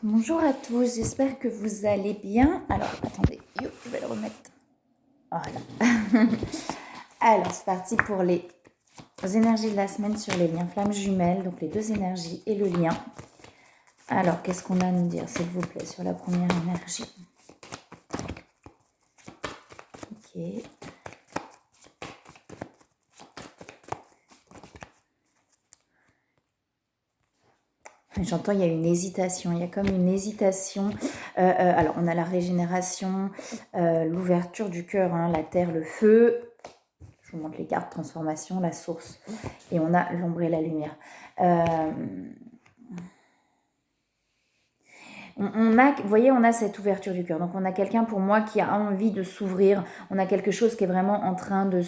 Bonjour à tous, j'espère que vous allez bien. Alors, attendez, je vais le remettre. Voilà. Alors, c'est parti pour les énergies de la semaine sur les liens flammes jumelles, donc les deux énergies et le lien. Alors, qu'est-ce qu'on a à nous dire, s'il vous plaît, sur la première énergie? Ok. J'entends, il y a une hésitation, il y a comme une hésitation. Alors, on a la régénération, l'ouverture du cœur, hein, la terre, le feu. Je vous montre les cartes, transformation, la source. Et on a l'ombre et la lumière. Vous voyez, on a cette ouverture du cœur. Donc, on a quelqu'un pour moi qui a envie de s'ouvrir. On a quelque chose qui est vraiment en train de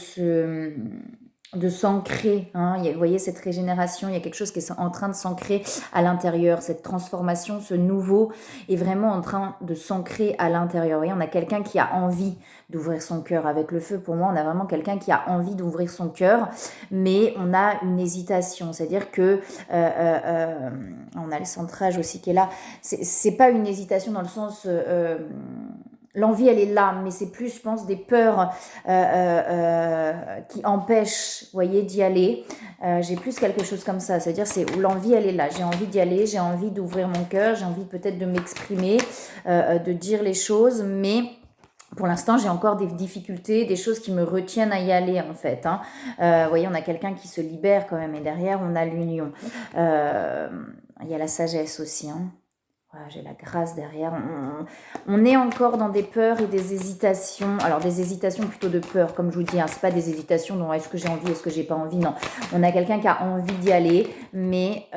s'ancrer, hein. Vous voyez cette régénération, il y a quelque chose qui est en train de s'ancrer à l'intérieur, cette transformation, ce nouveau est vraiment en train de s'ancrer à l'intérieur. Vous voyez, on a quelqu'un qui a envie d'ouvrir son cœur. Avec le feu, pour moi, on a vraiment quelqu'un qui a envie d'ouvrir son cœur, mais on a une hésitation, c'est-à-dire que on a le centrage aussi qui est là. C'est pas une hésitation dans le sens l'envie, elle est là, mais c'est plus, je pense, des peurs qui empêchent, vous voyez, d'y aller. J'ai plus quelque chose comme ça, c'est-à-dire c'est où l'envie, elle est là. J'ai envie d'y aller, j'ai envie d'ouvrir mon cœur, j'ai envie peut-être de m'exprimer, de dire les choses, mais pour l'instant, j'ai encore des difficultés, des choses qui me retiennent à y aller, en fait. Hein. Vous voyez, on a quelqu'un qui se libère quand même, et derrière, on a l'union. Il y a la sagesse aussi, hein. Voilà, j'ai la grâce derrière. On est encore dans des peurs et des hésitations. Alors, des hésitations plutôt de peur, comme je vous dis. Hein, c'est pas des hésitations dans est-ce que j'ai envie, est-ce que j'ai pas envie. Non, on a quelqu'un qui a envie d'y aller, mais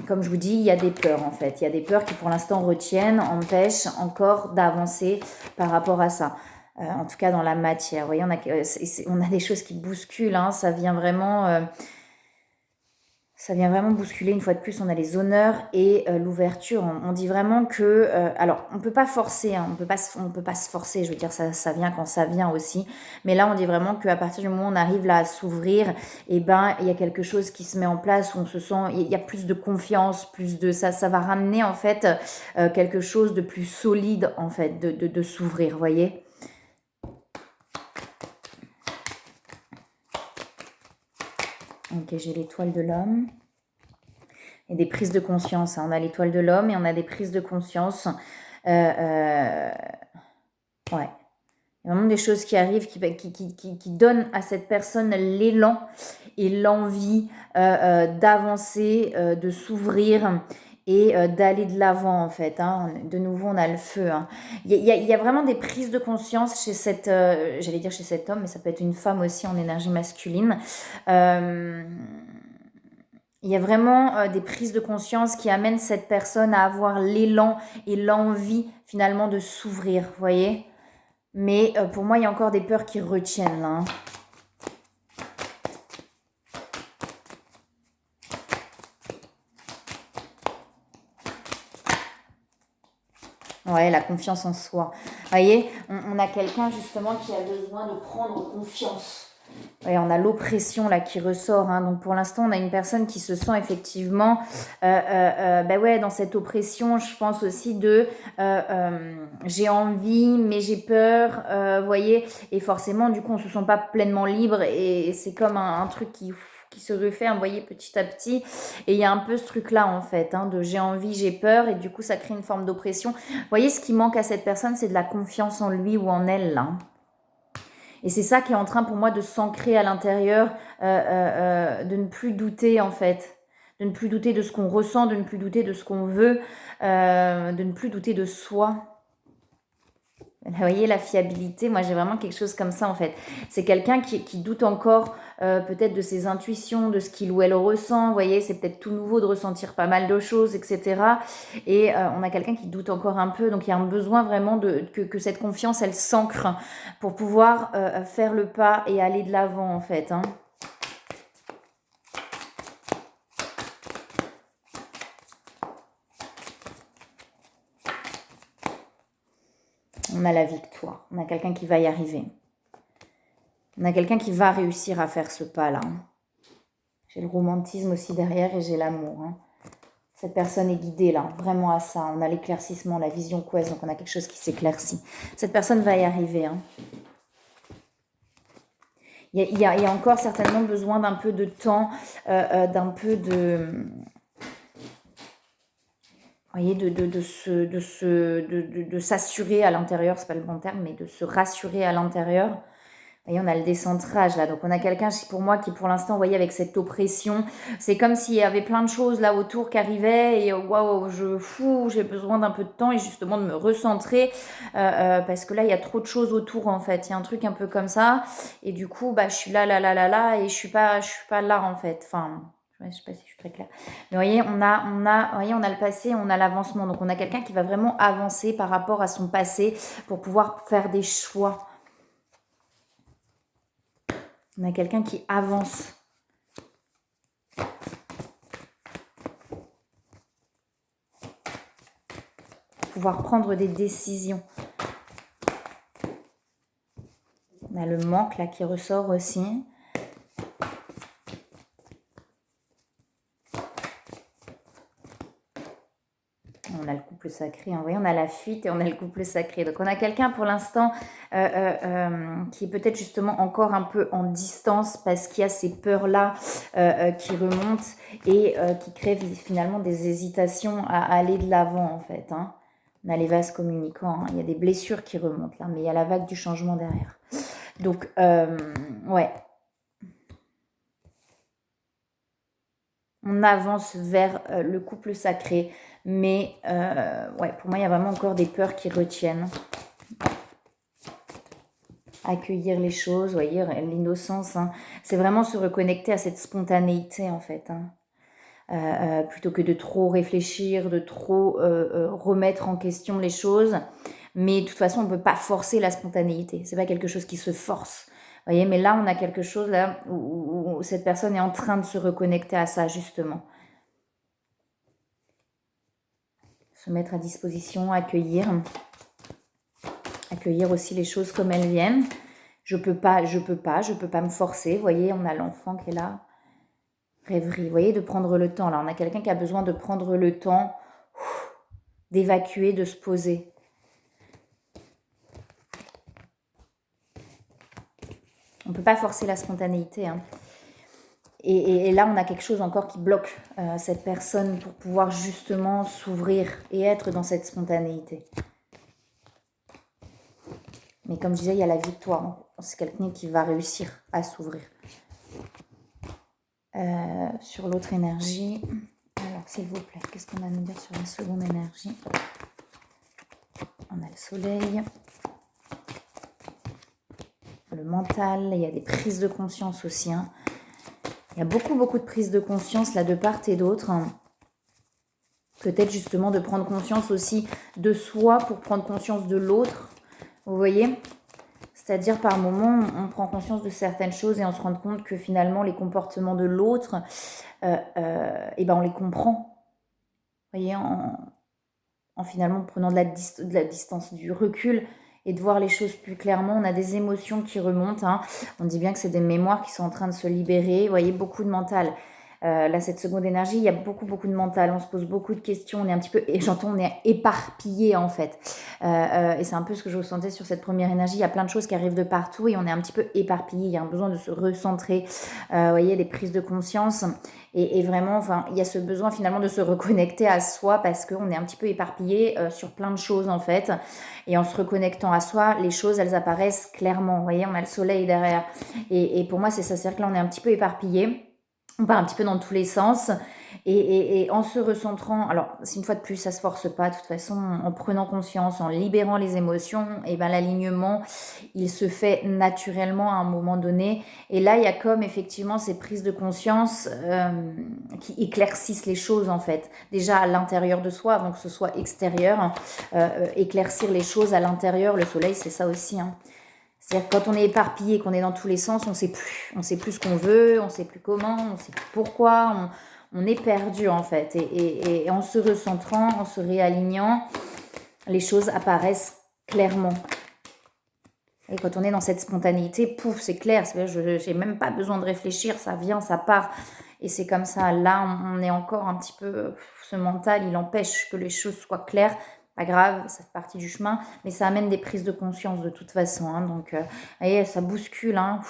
comme je vous dis, il y a des peurs en fait. Il y a des peurs qui pour l'instant retiennent, empêchent encore d'avancer par rapport à ça. En tout cas, dans la matière. Vous voyez, on a des choses qui bousculent. Hein, ça vient vraiment. Ça vient vraiment bousculer, une fois de plus, on a les honneurs et l'ouverture. On dit vraiment que... alors, on ne peut pas forcer, hein, on peut pas se forcer, je veux dire, ça vient quand ça vient aussi. Mais là, on dit vraiment qu'à partir du moment où on arrive là à s'ouvrir, eh ben, il y a quelque chose qui se met en place, où on se sent... Il y a plus de confiance, plus de... Ça va ramener, en fait, quelque chose de plus solide, en fait, de s'ouvrir, vous voyez ? Ok, j'ai l'étoile de l'homme. Et des prises de conscience. Hein. On a l'étoile de l'homme et on a des prises de conscience. Ouais. Il y a vraiment des choses qui arrivent qui donnent à cette personne l'élan et l'envie d'avancer, de s'ouvrir et d'aller de l'avant en fait. Hein. De nouveau, on a le feu. Hein. Il y a vraiment des prises de conscience chez j'allais dire chez cet homme, mais ça peut être une femme aussi en énergie masculine. Il y a vraiment des prises de conscience qui amènent cette personne à avoir l'élan et l'envie finalement de s'ouvrir, vous voyez. Mais pour moi, il y a encore des peurs qui retiennent là. Hein. Ouais, la confiance en soi. Vous voyez, on a quelqu'un justement qui a besoin de prendre confiance. Ouais, on a l'oppression là qui ressort. Hein. Donc pour l'instant, on a une personne qui se sent effectivement ouais, dans cette oppression. Je pense aussi de j'ai envie, mais j'ai peur. Vous voyez, et forcément, du coup, on se sent pas pleinement libre et c'est comme un truc qui se referme, vous voyez, petit à petit. Et il y a un peu ce truc-là, en fait, hein, de j'ai envie, j'ai peur, et du coup, ça crée une forme d'oppression. Vous voyez, ce qui manque à cette personne, c'est de la confiance en lui ou en elle, là. Et c'est ça qui est en train pour moi de s'ancrer à l'intérieur, de ne plus douter en fait, de ne plus douter de ce qu'on ressent, de ne plus douter de ce qu'on veut, de ne plus douter de soi. Vous voyez, la fiabilité, moi j'ai vraiment quelque chose comme ça en fait. C'est quelqu'un qui doute encore peut-être de ses intuitions, de ce qu'il ou elle ressent. Vous voyez, c'est peut-être tout nouveau de ressentir pas mal de choses, etc. Et on a quelqu'un qui doute encore un peu. Donc il y a un besoin vraiment que cette confiance, elle s'ancre pour pouvoir faire le pas et aller de l'avant en fait. Hein. On a la victoire. On a quelqu'un qui va y arriver. On a quelqu'un qui va réussir à faire ce pas-là. J'ai le romantisme aussi derrière et j'ai l'amour. Hein. Cette personne est guidée là, vraiment à ça. On a l'éclaircissement, la vision quest, donc on a quelque chose qui s'éclaircit. Cette personne va y arriver. Hein. Il y a encore certainement besoin d'un peu de temps, d'un peu de... Vous voyez, de s'assurer à l'intérieur, c'est pas le bon terme, mais de se rassurer à l'intérieur. Vous voyez, on a le décentrage là, donc on a quelqu'un pour moi qui pour l'instant, vous voyez, avec cette oppression, c'est comme s'il y avait plein de choses là autour qui arrivaient et waouh, j'ai besoin d'un peu de temps et justement de me recentrer parce que là il y a trop de choses autour en fait, il y a un truc un peu comme ça et du coup bah je suis là et je suis pas là en fait, enfin... Je sais pas si je suis très claire. Mais vous voyez, on a le passé, on a l'avancement. Donc on a quelqu'un qui va vraiment avancer par rapport à son passé pour pouvoir faire des choix. On a quelqu'un qui avance. Pour pouvoir prendre des décisions. On a le manque là qui ressort aussi. On a le couple sacré, hein. Vous voyez, on a la fuite et on a le couple sacré. Donc on a quelqu'un pour l'instant qui est peut-être justement encore un peu en distance parce qu'il y a ces peurs-là qui remontent et qui créent finalement des hésitations à aller de l'avant en fait. Hein. On a les vases communicants, hein. Il y a des blessures qui remontent là, mais il y a la vague du changement derrière. Donc, ouais. On avance vers le couple sacré. Mais ouais, pour moi, il y a vraiment encore des peurs qui retiennent. Accueillir les choses, vous voyez, l'innocence. Hein. C'est vraiment se reconnecter à cette spontanéité, en fait. Hein. Plutôt que de trop réfléchir, de trop remettre en question les choses. Mais de toute façon, on ne peut pas forcer la spontanéité. C'est pas quelque chose qui se force. Vous voyez, mais là, on a quelque chose là où cette personne est en train de se reconnecter à ça, justement. Se mettre à disposition, accueillir aussi les choses comme elles viennent. Je peux pas me forcer. Vous voyez, on a l'enfant qui est là. Rêverie, vous voyez, de prendre le temps. Là, on a quelqu'un qui a besoin de prendre le temps d'évacuer, de se poser. On ne peut pas forcer la spontanéité. Hein. Et là, on a quelque chose encore qui bloque cette personne pour pouvoir justement s'ouvrir et être dans cette spontanéité. Mais comme je disais, il y a la victoire. C'est quelqu'un qui va réussir à s'ouvrir. Sur l'autre énergie, alors s'il vous plaît, qu'est-ce qu'on a à nous dire sur la seconde énergie? On a le soleil, le mental, il y a des prises de conscience aussi. Hein. Il y a beaucoup de prises de conscience là de part et d'autre. Hein. Peut-être justement de prendre conscience aussi de soi pour prendre conscience de l'autre. Vous voyez ? C'est-à-dire par moments, on prend conscience de certaines choses et on se rend compte que finalement les comportements de l'autre, on les comprend. Vous voyez, en finalement prenant de la distance, du recul et de voir les choses plus clairement. On a des émotions qui remontent. Hein. On dit bien que c'est des mémoires qui sont en train de se libérer. Vous voyez, beaucoup de mental. Là, cette seconde énergie, il y a beaucoup de mental. On se pose beaucoup de questions. On est un petit peu, et j'entends, on est éparpillé en fait. Et c'est un peu ce que je ressentais sur cette première énergie. Il y a plein de choses qui arrivent de partout et on est un petit peu éparpillé. Il y a un besoin de se recentrer. Vous voyez, des prises de conscience. Et vraiment, enfin, il y a ce besoin finalement de se reconnecter à soi parce qu'on est un petit peu éparpillé sur plein de choses en fait. Et en se reconnectant à soi, les choses, elles apparaissent clairement. Vous voyez, on a le soleil derrière. Et pour moi, c'est ça. C'est-à-dire que là, on est un petit peu éparpillé. On part un petit peu dans tous les sens et en se recentrant, alors c'est une fois de plus, ça se force pas, de toute façon, en prenant conscience, en libérant les émotions, et ben l'alignement, il se fait naturellement à un moment donné. Et là, il y a comme effectivement ces prises de conscience qui éclaircissent les choses en fait. Déjà à l'intérieur de soi, avant que ce soit extérieur, éclaircir les choses à l'intérieur, le soleil, c'est ça aussi, hein. C'est-à-dire que quand on est éparpillé, qu'on est dans tous les sens, on sait plus. On sait plus ce qu'on veut, on sait plus comment, on sait plus pourquoi. On est perdu en fait. Et en se recentrant, en se réalignant, les choses apparaissent clairement. Et quand on est dans cette spontanéité, pouf, c'est clair. Je n'ai même pas besoin de réfléchir, ça vient, ça part. Et c'est comme ça, là, on est encore un petit peu... Ce mental, il empêche que les choses soient claires. Pas grave, ça fait partie du chemin, mais ça amène des prises de conscience de toute façon. Hein, donc, vous voyez, ça bouscule. Hein,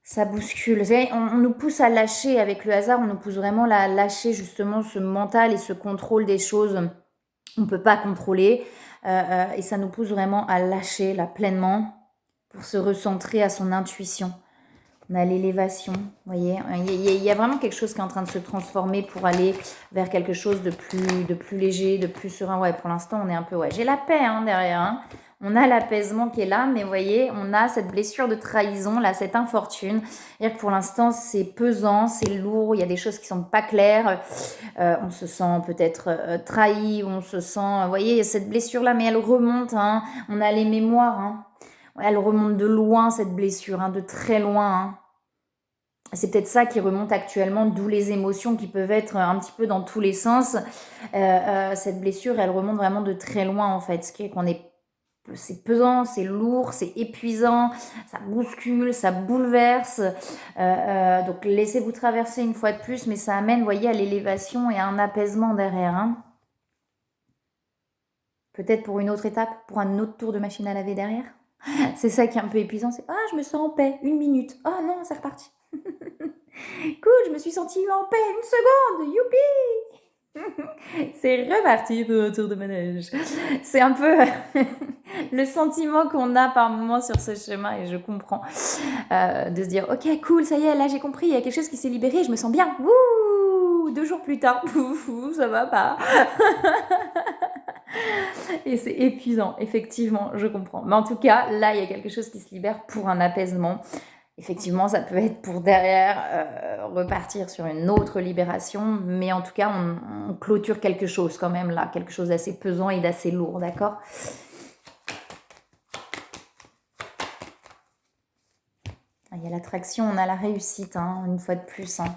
ça bouscule. On nous pousse à lâcher avec le hasard, on nous pousse vraiment à lâcher justement ce mental et ce contrôle des choses on ne peut pas contrôler. Et ça nous pousse vraiment à lâcher là pleinement pour se recentrer à son intuition. On a l'élévation, vous voyez. Il y a vraiment quelque chose qui est en train de se transformer pour aller vers quelque chose de plus léger, de plus serein. Ouais, pour l'instant, on est un peu... Ouais, j'ai la paix hein, derrière. Hein. On a l'apaisement qui est là, mais vous voyez, on a cette blessure de trahison, là, cette infortune. C'est-à-dire que pour l'instant, c'est pesant, c'est lourd, il y a des choses qui sont pas claires. On se sent peut-être trahi, on se sent... Vous voyez, il y a cette blessure-là, mais elle remonte. Hein. On a les mémoires, hein. Elle remonte de loin, cette blessure, hein, de très loin. Hein. C'est peut-être ça qui remonte actuellement, d'où les émotions qui peuvent être un petit peu dans tous les sens. Cette blessure, elle remonte vraiment de très loin, en fait. Ce qui est qu'on est... C'est pesant, c'est lourd, c'est épuisant, ça bouscule, ça bouleverse. Donc, laissez-vous traverser une fois de plus, mais ça amène, vous voyez, à l'élévation et à un apaisement derrière. Hein. Peut-être pour une autre étape, pour un autre tour de machine à laver derrière. C'est ça qui est un peu épuisant, c'est « Ah, je me sens en paix, 1 minute. Oh non, c'est reparti. » Cool, je me suis sentie en paix, 1 seconde, youpi. C'est reparti pour un tour de manège. C'est un peu le sentiment qu'on a par moment sur ce chemin, et je comprends, de se dire « Ok, cool, ça y est, là j'ai compris, il y a quelque chose qui s'est libéré, je me sens bien. Wouh !» 2 jours plus tard, ça va pas. Et c'est épuisant, effectivement, je comprends. Mais en tout cas, là, il y a quelque chose qui se libère pour un apaisement. Effectivement, ça peut être pour derrière repartir sur une autre libération, mais en tout cas, on clôture quelque chose quand même là, quelque chose d'assez pesant et d'assez lourd, d'accord ? Il y a l'attraction, on a la réussite, hein, une fois de plus. Hein.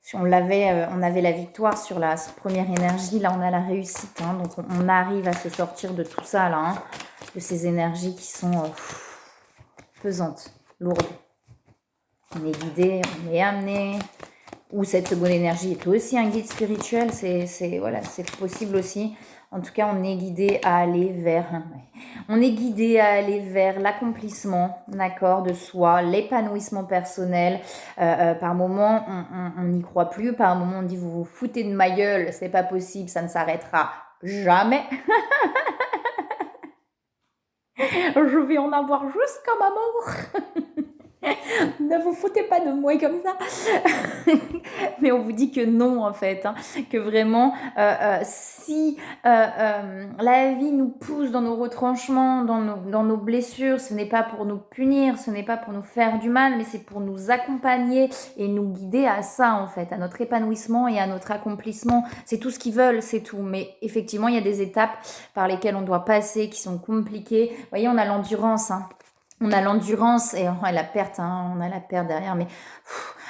Si on avait la victoire sur la première énergie, là on a la réussite. Hein, donc on arrive à se sortir de tout ça, là, hein, de ces énergies qui sont pesantes, lourdes. On est guidé, on est amené. Ou cette seconde énergie est aussi un guide spirituel, c'est possible aussi. En tout cas, on est guidé à aller vers... On est guidé à aller vers l'accomplissement, d'accord, de soi, l'épanouissement personnel. Par moment, on n'y croit plus. Par moment, on dit, vous vous foutez de ma gueule, c'est pas possible, ça ne s'arrêtera jamais. Je vais en avoir jusqu'à ma mort. Ne vous foutez pas de moi comme ça. Mais on vous dit que non en fait, hein, que vraiment si la vie nous pousse dans nos retranchements, dans nos blessures, ce n'est pas pour nous punir, ce n'est pas pour nous faire du mal, mais c'est pour nous accompagner et nous guider à ça en fait, à notre épanouissement et à notre accomplissement. C'est tout ce qu'ils veulent, c'est tout. Mais effectivement, il y a des étapes par lesquelles on doit passer qui sont compliquées. Vous voyez, on a l'endurance, hein. On a l'endurance et la perte, hein, on a la perte derrière. Mais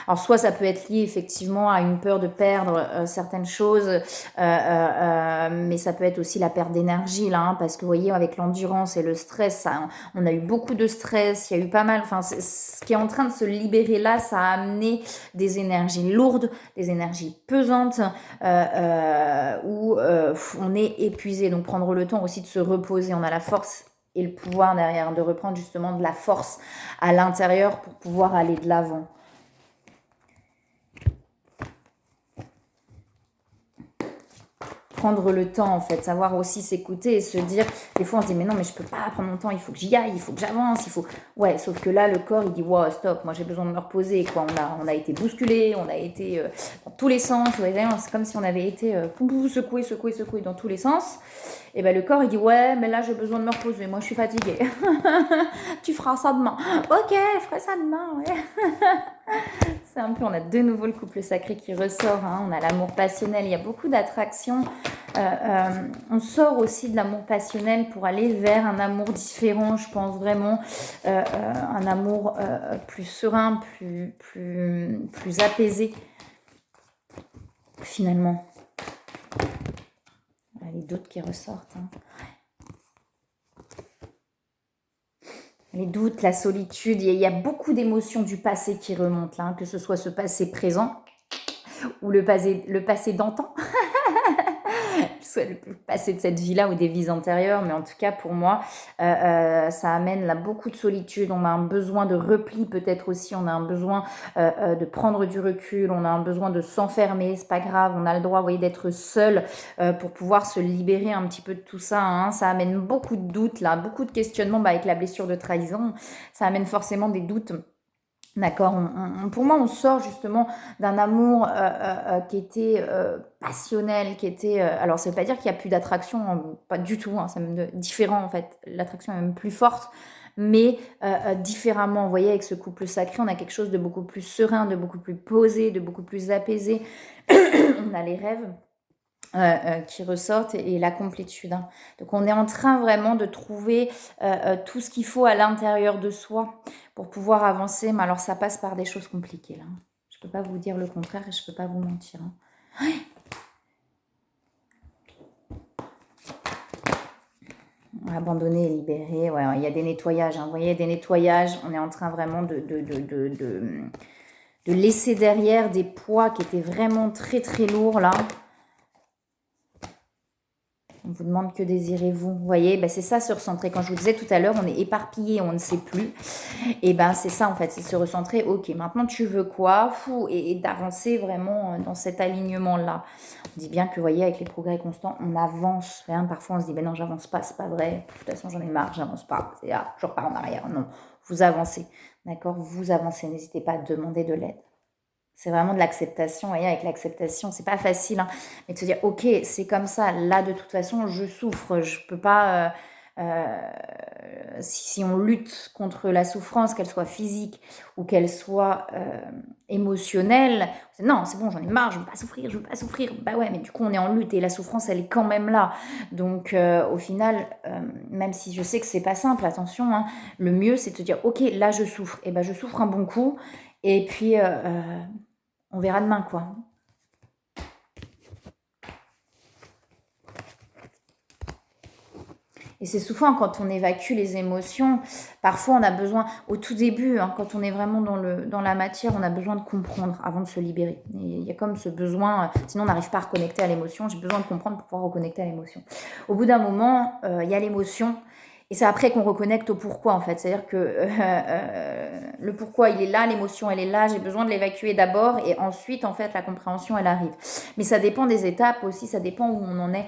alors soit ça peut être lié effectivement à une peur de perdre certaines choses, mais ça peut être aussi la perte d'énergie là, hein, parce que vous voyez avec l'endurance et le stress, on a eu beaucoup de stress, il y a eu pas mal. Enfin, ce qui est en train de se libérer là, ça a amené des énergies lourdes, des énergies pesantes, où on est épuisé. Donc prendre le temps aussi de se reposer, on a la force et le pouvoir derrière, de reprendre justement de la force à l'intérieur pour pouvoir aller de l'avant. Prendre le temps en fait, savoir aussi s'écouter et se dire, des fois on se dit mais non mais je peux pas prendre mon temps, il faut que j'y aille, il faut que j'avance, il faut... Ouais, sauf que là le corps il dit wow stop, moi j'ai besoin de me reposer quoi, on a été bousculé, on a été dans tous les sens, ouais, c'est comme si on avait été secoué dans tous les sens. Et ben le corps il dit ouais mais là j'ai besoin de me reposer, moi je suis fatiguée. Tu feras ça demain. Ok, je ferai ça demain, ouais. C'est un peu, on a de nouveau le couple sacré qui ressort, hein. On a l'amour passionnel, il y a beaucoup d'attractions. On sort aussi de l'amour passionnel pour aller vers un amour différent, je pense vraiment, un amour plus serein, plus apaisé, finalement. Les doutes qui ressortent. Hein. Les doutes, la solitude, il y a beaucoup d'émotions du passé qui remontent là, hein, que ce soit ce passé présent ou le passé d'antan. Soit le passé de cette vie-là ou des vies antérieures, mais en tout cas pour moi, ça amène là beaucoup de solitude. On a un besoin de repli peut-être aussi, on a un besoin de prendre du recul, on a un besoin de s'enfermer, c'est pas grave, on a le droit, vous voyez, d'être seul pour pouvoir se libérer un petit peu de tout ça. Hein. Ça amène beaucoup de doutes là, beaucoup de questionnements avec la blessure de trahison. Ça amène forcément des doutes. D'accord, pour moi, on sort justement d'un amour qui était passionnel, qui était... alors, ça ne veut pas dire qu'il n'y a plus d'attraction, hein, pas du tout, hein, c'est même différent en fait. L'attraction est même plus forte, mais différemment. Vous voyez, avec ce couple sacré, on a quelque chose de beaucoup plus serein, de beaucoup plus posé, de beaucoup plus apaisé. On a les rêves qui ressortent et la complétude. Hein. Donc on est en train vraiment de trouver tout ce qu'il faut à l'intérieur de soi pour pouvoir avancer. Mais alors ça passe par des choses compliquées là. Je ne peux pas vous dire le contraire et je ne peux pas vous mentir. Hein. Abandonner et libérer, ouais, il y a des nettoyages. Hein. Vous voyez, des nettoyages. On est en train vraiment de laisser derrière des poids qui étaient vraiment très très lourds là. On vous demande que désirez-vous. Vous voyez, ben c'est ça se recentrer. Quand je vous disais tout à l'heure, on est éparpillé, on ne sait plus. Et ben c'est ça en fait, c'est se recentrer. Ok, maintenant tu veux quoi? Et d'avancer vraiment dans cet alignement-là. On dit bien que, vous voyez, avec les progrès constants, on avance. Hein, parfois on se dit, ben non, j'avance pas, c'est pas vrai. De toute façon, j'en ai marre, j'avance pas. C'est je repars en arrière. Non, vous avancez. D'accord? Vous avancez. N'hésitez pas à demander de l'aide. C'est vraiment de l'acceptation. Vous voyez, avec l'acceptation, c'est pas facile, hein, mais de se dire, ok, c'est comme ça. Là, de toute façon, je souffre. Je peux pas. Si on lutte contre la souffrance, qu'elle soit physique ou qu'elle soit émotionnelle, non, c'est bon, j'en ai marre, je veux pas souffrir, je veux pas souffrir. Bah ouais, mais du coup, on est en lutte et la souffrance, elle est quand même là. Donc, au final, même si je sais que c'est pas simple, attention, hein, le mieux, c'est de te dire, ok, là, je souffre. Et ben, je souffre un bon coup. Et puis, on verra demain, quoi. Et c'est souvent quand on évacue les émotions, parfois on a besoin, au tout début, hein, quand on est vraiment dans la matière, on a besoin de comprendre avant de se libérer. Il y a comme ce besoin, sinon on n'arrive pas à reconnecter à l'émotion, j'ai besoin de comprendre pour pouvoir reconnecter à l'émotion. Au bout d'un moment, il y a l'émotion, et c'est après qu'on reconnecte au pourquoi en fait. C'est-à-dire que le pourquoi il est là, l'émotion elle est là, j'ai besoin de l'évacuer d'abord et ensuite en fait la compréhension elle arrive. Mais ça dépend des étapes aussi, ça dépend où on en est.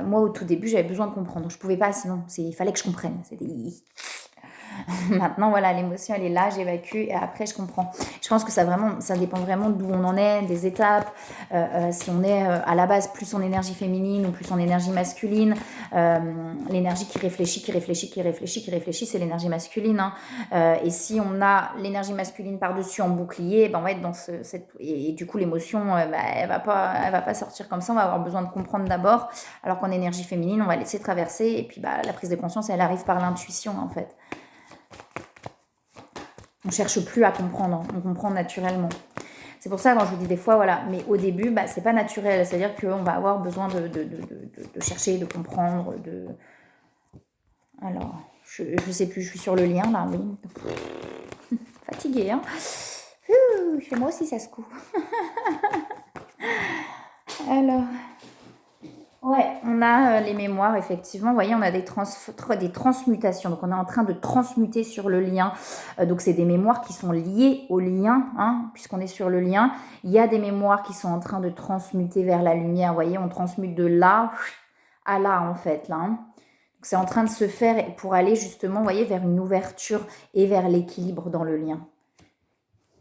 Moi au tout début j'avais besoin de comprendre, donc je pouvais pas sinon, il fallait que je comprenne. Maintenant, voilà, l'émotion, elle est là, j'évacue et après, je comprends. Je pense que ça dépend vraiment d'où on en est, des étapes. Si on est à la base plus en énergie féminine ou plus en énergie masculine, l'énergie qui réfléchit, c'est l'énergie masculine. Hein. Et si on a l'énergie masculine par-dessus en bouclier, ben on va être dans et du coup, l'émotion, elle va pas sortir comme ça. On va avoir besoin de comprendre d'abord. Alors qu'en énergie féminine, on va laisser traverser et puis la prise de conscience, elle arrive par l'intuition en fait. On ne cherche plus à comprendre, on comprend naturellement. C'est pour ça quand je vous dis des fois, voilà, mais au début, c'est pas naturel. C'est-à-dire qu'on va avoir besoin de chercher, de comprendre, Alors, je sais plus, je suis sur le lien là, oui. Fatiguée, hein. Chez moi aussi, ça se coud. Alors... Ouais, on a les mémoires, effectivement. Vous voyez, on a des transmutations. Donc, on est en train de transmuter sur le lien. Donc, c'est des mémoires qui sont liées au lien, hein, puisqu'on est sur le lien. Il y a des mémoires qui sont en train de transmuter vers la lumière. Vous voyez, on transmute de là à là, en fait. Là, hein. Donc, c'est en train de se faire pour aller justement, vous voyez, vers une ouverture et vers l'équilibre dans le lien.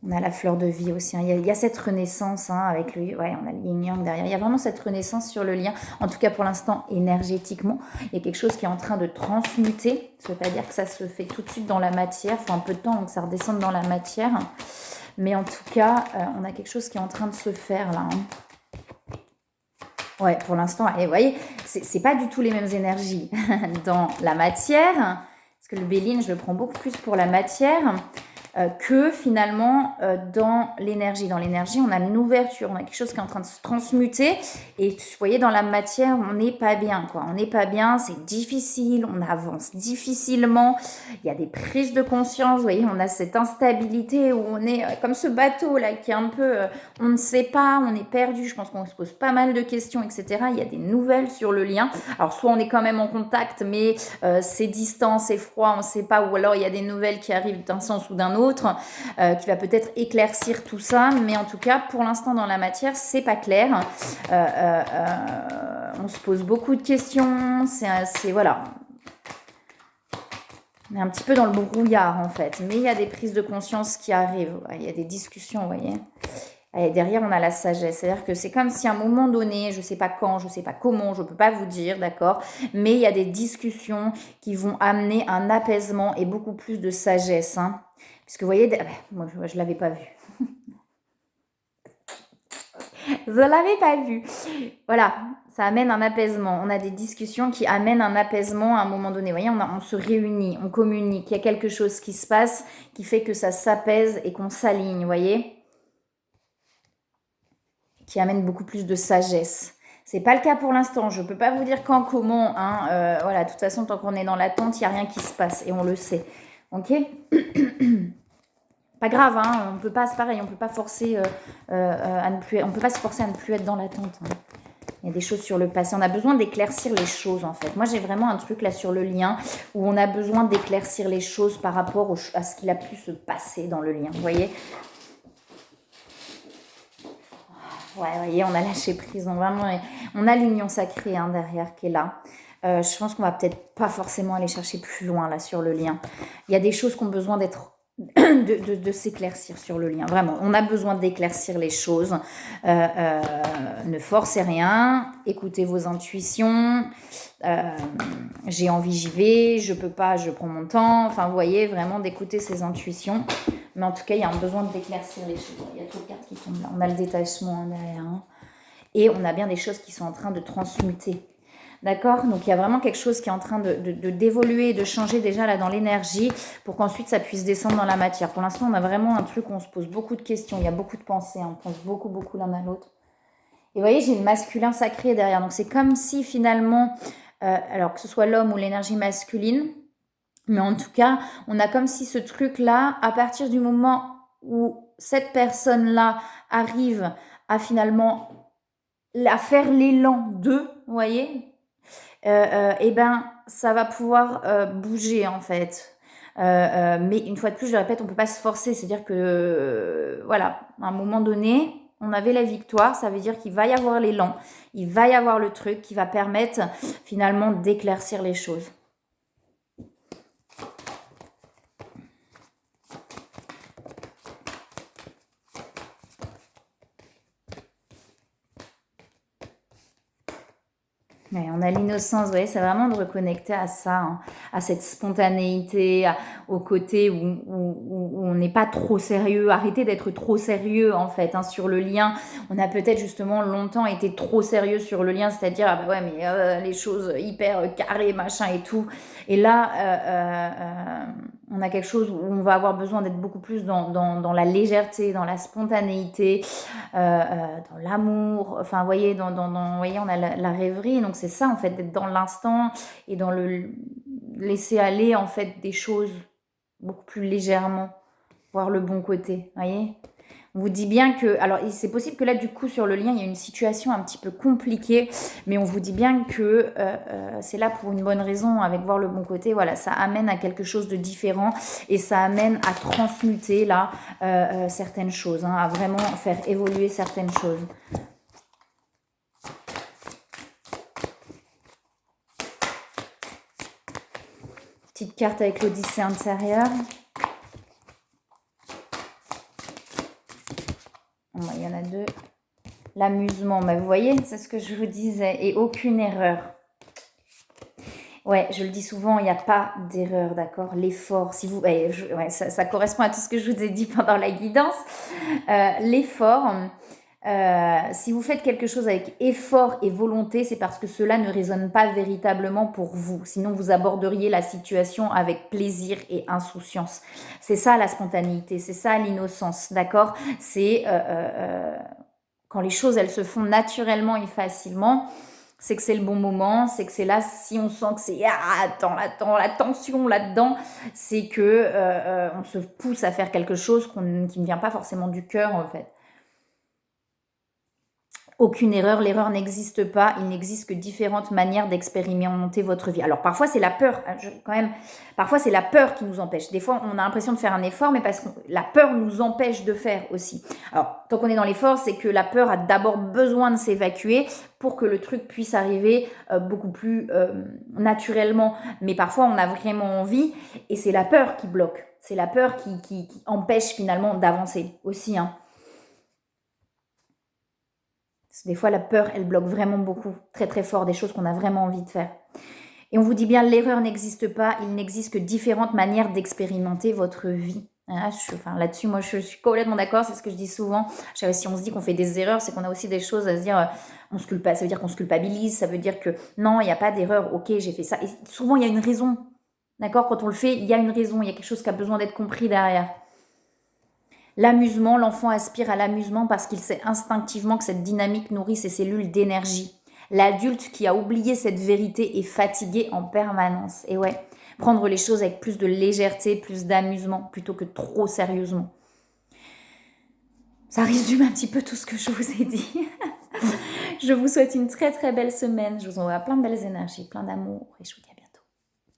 On a la fleur de vie aussi. Hein. Il y a cette renaissance avec le... Ouais, on a le yin-yang derrière. Il y a vraiment cette renaissance sur le lien. En tout cas, pour l'instant, énergétiquement, il y a quelque chose qui est en train de transmuter. Ça ne veut pas dire que ça se fait tout de suite dans la matière. Il faut un peu de temps que ça redescende dans la matière. Mais en tout cas, on a quelque chose qui est en train de se faire là. Hein. Ouais, pour l'instant, et vous voyez, c'est pas du tout les mêmes énergies dans la matière. Parce que le Béline, je le prends beaucoup plus pour la matière. que finalement dans l'énergie. Dans l'énergie, on a une ouverture, on a quelque chose qui est en train de se transmuter. Et vous voyez, dans la matière, on n'est pas bien, quoi. On n'est pas bien, c'est difficile, on avance difficilement. Il y a des prises de conscience, vous voyez, on a cette instabilité où on est comme ce bateau là qui est un peu, on ne sait pas, on est perdu. Je pense qu'on se pose pas mal de questions, etc. Il y a des nouvelles sur le lien. Alors soit on est quand même en contact, mais c'est distant, c'est froid, on ne sait pas, ou alors il y a des nouvelles qui arrivent d'un sens ou d'un autre, qui va peut-être éclaircir tout ça, mais en tout cas pour l'instant dans la matière c'est pas clair. On se pose beaucoup de questions, c'est voilà, on est un petit peu dans le brouillard en fait, mais il y a des prises de conscience qui arrivent, il y a des discussions, vous voyez. Et derrière, on a la sagesse. C'est-à-dire que c'est comme si à un moment donné, je ne sais pas quand, je ne sais pas comment, je ne peux pas vous dire, d'accord, mais il y a des discussions qui vont amener un apaisement et beaucoup plus de sagesse. Hein. Puisque vous voyez, moi je ne l'avais pas vu. Je ne l'avais pas vu. Voilà, ça amène un apaisement. On a des discussions qui amènent un apaisement à un moment donné. Vous voyez, on se réunit, on communique. Il y a quelque chose qui se passe qui fait que ça s'apaise et qu'on s'aligne, vous voyez, qui amène beaucoup plus de sagesse. C'est pas le cas pour l'instant. Je peux pas vous dire quand, comment. Hein. Voilà, de toute façon, tant qu'on est dans l'attente, il n'y a rien qui se passe et on le sait. Ok. Pas grave, hein. On peut pas, c'est pareil, on peut pas forcer à ne plus, on peut pas se forcer à ne plus être dans l'attente. Hein. Il y a des choses sur le passé. On a besoin d'éclaircir les choses en fait. Moi, j'ai vraiment un truc là sur le lien où on a besoin d'éclaircir les choses par rapport à ce qu'il a pu se passer dans le lien. Vous voyez. Ouais, vous voyez, on a lâché prise. Donc vraiment, on a l'union sacrée hein, derrière qui est là. Je pense qu'on va peut-être pas forcément aller chercher plus loin là sur le lien. Il y a des choses qui ont besoin d'être de s'éclaircir sur le lien. Vraiment, on a besoin d'éclaircir les choses. Ne forcez rien. Écoutez vos intuitions. J'ai envie, j'y vais. Je peux pas, je prends mon temps. Enfin, vous voyez, vraiment d'écouter ses intuitions. Mais en tout cas, il y a un besoin d'éclaircir les choses. Il y a trop de cartes qui tombent là. On a le détachement hein, derrière. Hein. Et on a bien des choses qui sont en train de transmuter. D'accord? Donc, il y a vraiment quelque chose qui est en train d'évoluer, de changer déjà là dans l'énergie pour qu'ensuite ça puisse descendre dans la matière. Pour l'instant, on a vraiment un truc où on se pose beaucoup de questions. Il y a beaucoup de pensées. Hein, on pense beaucoup, beaucoup l'un à l'autre. Et vous voyez, j'ai le masculin sacré derrière. Donc, c'est comme si finalement, alors que ce soit l'homme ou l'énergie masculine, mais en tout cas, on a comme si ce truc-là, à partir du moment où cette personne-là arrive à finalement à faire l'élan d'eux, vous voyez, et ben ça va pouvoir bouger en fait. Mais une fois de plus, je le répète, on ne peut pas se forcer. C'est-à-dire que, voilà, à un moment donné, on avait la victoire. Ça veut dire qu'il va y avoir l'élan. Il va y avoir le truc qui va permettre finalement d'éclaircir les choses. Ouais, on a l'innocence, vous voyez, c'est vraiment de reconnecter à ça, hein, à cette spontanéité, au côté où on n'est pas trop sérieux, arrêter d'être trop sérieux en fait hein, sur le lien. On a peut-être justement longtemps été trop sérieux sur le lien, c'est-à-dire ah bah ouais mais les choses hyper carrées, machin et tout. Et là, on a quelque chose où on va avoir besoin d'être beaucoup plus dans la légèreté, dans la spontanéité, dans l'amour, enfin vous voyez, vous voyez on a la rêverie, donc c'est ça en fait, d'être dans l'instant et dans le laisser aller en fait des choses beaucoup plus légèrement, voir le bon côté, vous voyez. On vous dit bien que, alors c'est possible que là du coup sur le lien il y a une situation un petit peu compliquée, mais on vous dit bien que c'est là pour une bonne raison, avec voir le bon côté, voilà, ça amène à quelque chose de différent et ça amène à transmuter là certaines choses, hein, à vraiment faire évoluer certaines choses. Petite carte avec l'Odyssée intérieure. Il y en a deux. L'amusement, mais vous voyez, c'est ce que je vous disais, et aucune erreur. Ouais, je le dis souvent, il n'y a pas d'erreur, d'accord? L'effort, si vous, ça correspond à tout ce que je vous ai dit pendant la guidance. L'effort, Si vous faites quelque chose avec effort et volonté, c'est parce que cela ne résonne pas véritablement pour vous. Sinon, vous aborderiez la situation avec plaisir et insouciance. C'est ça la spontanéité, c'est ça l'innocence, d'accord? C'est quand les choses, elles se font naturellement et facilement, c'est que c'est le bon moment, c'est que c'est là, si on sent que c'est la tension là-dedans, c'est que on se pousse à faire quelque chose qui ne vient pas forcément du cœur en fait. Aucune erreur, l'erreur n'existe pas, il n'existe que différentes manières d'expérimenter votre vie. Alors parfois c'est la peur, parfois c'est la peur qui nous empêche. Des fois on a l'impression de faire un effort, mais parce que la peur nous empêche de faire aussi. Alors tant qu'on est dans l'effort, c'est que la peur a d'abord besoin de s'évacuer pour que le truc puisse arriver beaucoup plus naturellement. Mais parfois on a vraiment envie et c'est la peur qui bloque, c'est la peur qui empêche finalement d'avancer aussi, hein. Des fois, la peur, elle bloque vraiment beaucoup, très très fort, des choses qu'on a vraiment envie de faire. Et on vous dit bien, l'erreur n'existe pas, il n'existe que différentes manières d'expérimenter votre vie. Là-dessus, moi, je suis complètement d'accord, c'est ce que je dis souvent. Si on se dit qu'on fait des erreurs, c'est qu'on a aussi des choses à se dire, ça veut dire qu'on se culpabilise, ça veut dire que non, il n'y a pas d'erreur, ok, j'ai fait ça. Et souvent, il y a une raison, d'accord? Quand on le fait, il y a une raison, il y a quelque chose qui a besoin d'être compris derrière. L'amusement, l'enfant aspire à l'amusement parce qu'il sait instinctivement que cette dynamique nourrit ses cellules d'énergie. L'adulte qui a oublié cette vérité est fatigué en permanence. Et ouais, prendre les choses avec plus de légèreté, plus d'amusement, plutôt que trop sérieusement. Ça résume un petit peu tout ce que je vous ai dit. Je vous souhaite une très très belle semaine. Je vous envoie plein de belles énergies, plein d'amour. Et je vous dis